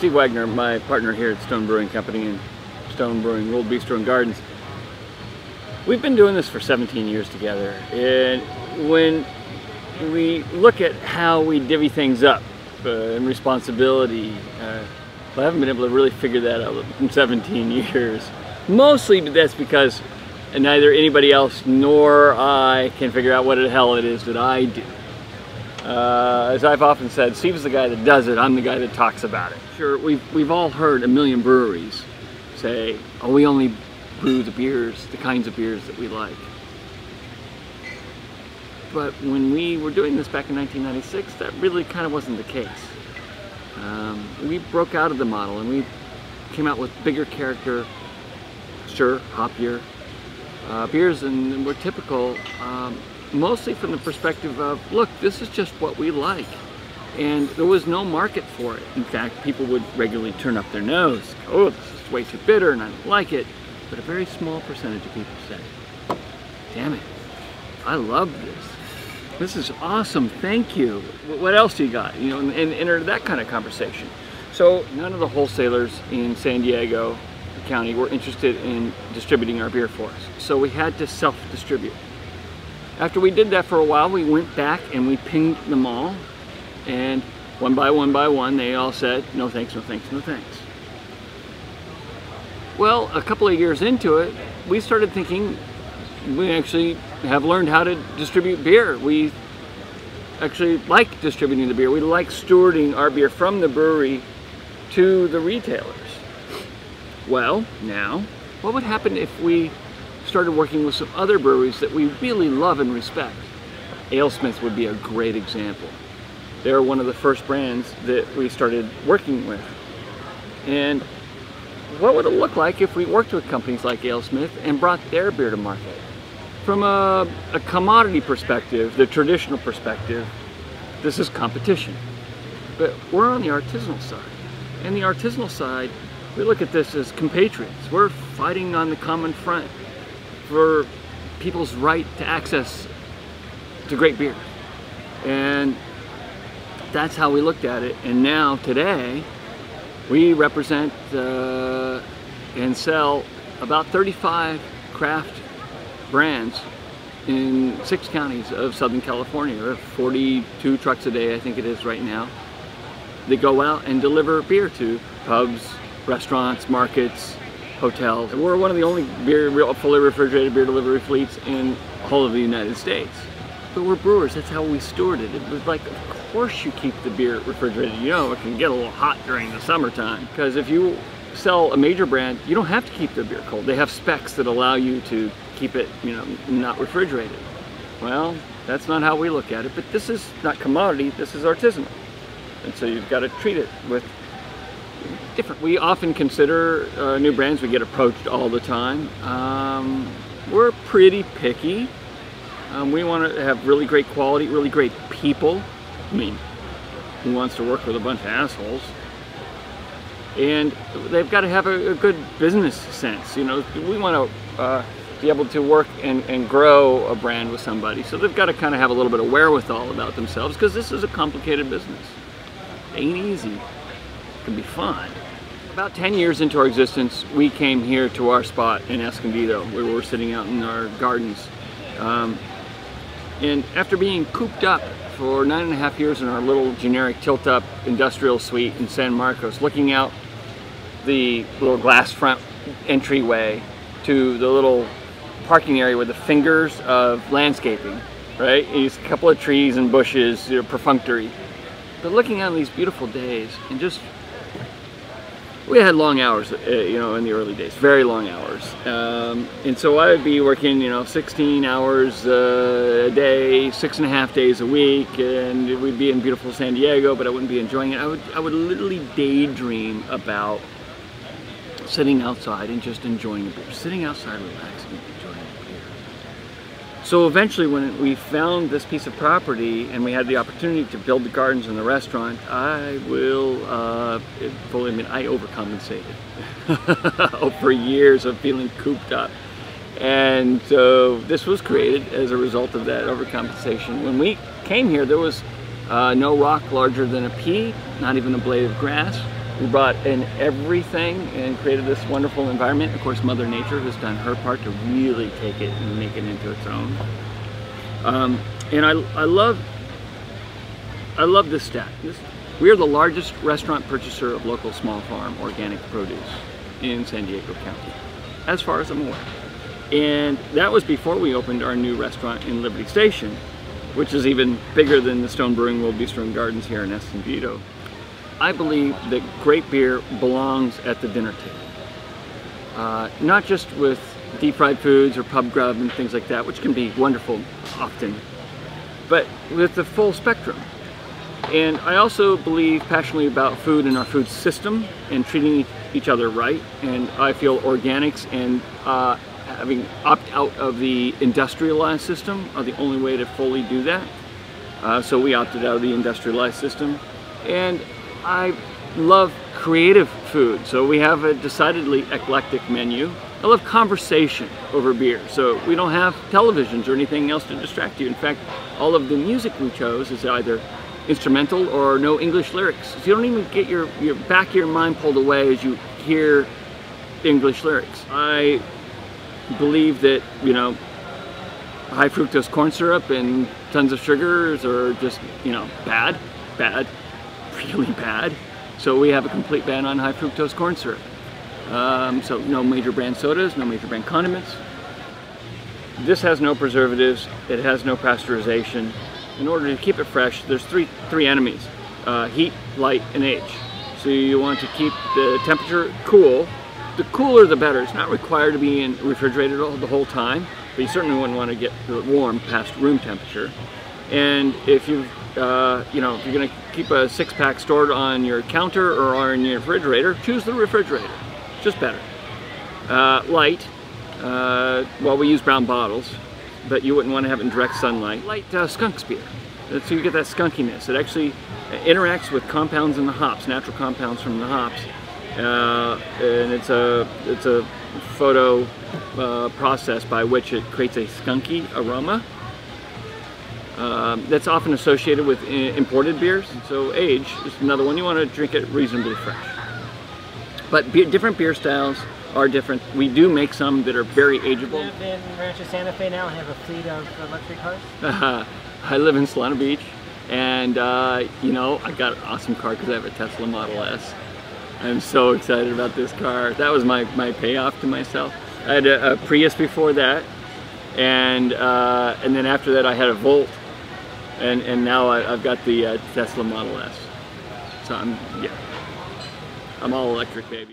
Steve Wagner, my partner here at Stone Brewing Company and Stone Brewing World Bistro and Gardens. We've been doing this for 17 years together, and when we look at how we divvy things up and responsibility, I haven't been able to really figure that out in 17 years. Mostly that's because neither anybody else nor I can figure out what the hell it is that I do. As I've often said, Steve's the guy that does it, I'm the guy that talks about it. Sure, we've all heard a million breweries say, oh, we only brew the beers, the kinds of beers that we like. But when we were doing this back in 1996, that really kind of wasn't the case. We broke out of the model and we came out with bigger character, sure, hoppier beers, and were typical, mostly from the perspective of, look, this is just what we like. And there was no market for it. In fact, people would regularly turn up their nose, oh, this is way too bitter and I don't like it. But a very small percentage of people said, damn it, I love this. This is awesome, thank you. What else do you got? You know, and enter that kind of conversation. So none of the wholesalers in San Diego County were interested in distributing our beer for us. So we had to self-distribute. After we did that for a while, we went back and we pinged them all. And one by one, they all said, no thanks, no thanks, no thanks. Well, a couple of years into it, we started thinking, we actually have learned how to distribute beer. We actually like distributing the beer. We like stewarding our beer from the brewery to the retailers. Well, now, what would happen if we started working with some other breweries that we really love and respect? AleSmith would be a great example. They're one of the first brands that we started working with. And what would it look like if we worked with companies like AleSmith and brought their beer to market? From a commodity perspective, the traditional perspective, this is competition. But we're on the artisanal side. And the artisanal side, we look at this as compatriots. We're fighting on the common front for people's right to access to great beer. And that's how we looked at it. And now, today, we represent and sell about 35 craft brands in 6 counties of Southern California. There are 42 trucks a day, I think it is right now. They go out and deliver beer to pubs, restaurants, markets, hotels. We're one of the only fully refrigerated beer delivery fleets in the whole of the United States. But we're brewers, that's how we steward it. It was like, of course you keep the beer refrigerated. You know, it can get a little hot during the summertime. Because if you sell a major brand, you don't have to keep their beer cold. They have specs that allow you to keep it, you know, not refrigerated. Well, that's not how we look at it, but this is not commodity, this is artisanal. And so you've got to treat it with different. We often consider new brands, we get approached all the time. We're pretty picky. We want to have really great quality, really great people. I mean, who wants to work with a bunch of assholes? And they've got to have a good business sense. You know, we want to be able to work and grow a brand with somebody. So they've got to kind of have a little bit of wherewithal about themselves, because this is a complicated business. It ain't easy. It can be fun. About 10 years into our existence, we came here to our spot in Escondido, where we're sitting out in our gardens. And after being cooped up for 9.5 years in our little generic tilt-up industrial suite in San Marcos, looking out the little glass front entryway to the little parking area with the fingers of landscaping, right? It's a couple of trees and bushes, you know, perfunctory. But looking out these beautiful days, and just, we had long hours, you know, in the early days, very long hours. And so I would be working, you know, 16 hours a day, 6.5 days a week, and we'd be in beautiful San Diego, but I wouldn't be enjoying it. I would literally daydream about sitting outside and just enjoying a beer. Sitting outside, relaxing, enjoying a beer. So eventually, when we found this piece of property and we had the opportunity to build the gardens and the restaurant, I will fully admit I overcompensated for years of feeling cooped up. And so this was created as a result of that overcompensation. When we came here, there was no rock larger than a pea, not even a blade of grass. We brought in everything and created this wonderful environment. Of course, Mother Nature has done her part to really take it and make it into its own. And I love this stat. We are the largest restaurant purchaser of local small farm organic produce in San Diego County, as far as I'm aware. And that was before we opened our new restaurant in Liberty Station, which is even bigger than the Stone Brewing World Bistro and Gardens here in Escondido. I believe that great beer belongs at the dinner table. Not just with deep fried foods or pub grub and things like that, which can be wonderful often, but with the full spectrum. And I also believe passionately about food and our food system and treating each other right. And I feel organics and having opt out of the industrialized system are the only way to fully do that. So we opted out of the industrialized system. And I love creative food. So we have a decidedly eclectic menu. I love conversation over beer. So we don't have televisions or anything else to distract you. In fact, all of the music we chose is either instrumental or no English lyrics. So you don't even get your back of your mind pulled away as you hear English lyrics. I believe that, you know, high fructose corn syrup and tons of sugars are just, you know, bad, really bad. So we have a complete ban on high fructose corn syrup. So no major brand sodas, no major brand condiments. This has no preservatives, it has no pasteurization. In order to keep it fresh, there's three enemies: heat, light, and age. So you want to keep the temperature cool. The cooler the better. It's not required to be refrigerated the whole time, but you certainly wouldn't want to get warm past room temperature. And if you if you're going to keep a 6-pack stored on your counter or in your refrigerator, choose the refrigerator. Just better. Light. Well, we use brown bottles, but you wouldn't want to have it in direct sunlight. Light skunks beer. So you get that skunkiness. It actually interacts with compounds in the hops, natural compounds from the hops. And it's a photo process by which it creates a skunky aroma that's often associated with imported beers. So age is another one. You want to drink it reasonably fresh. But different beer styles are different. We do make some that are very ageable. You live in Rancho Santa Fe now and have a fleet of electric cars? I live in Solana Beach, and you know, I got an awesome car because I have a Tesla Model S. I'm so excited about this car. That was my payoff to myself. I had a Prius before that, and then after that I had a Volt, and now I've got the Tesla Model S. So I'm all electric, baby.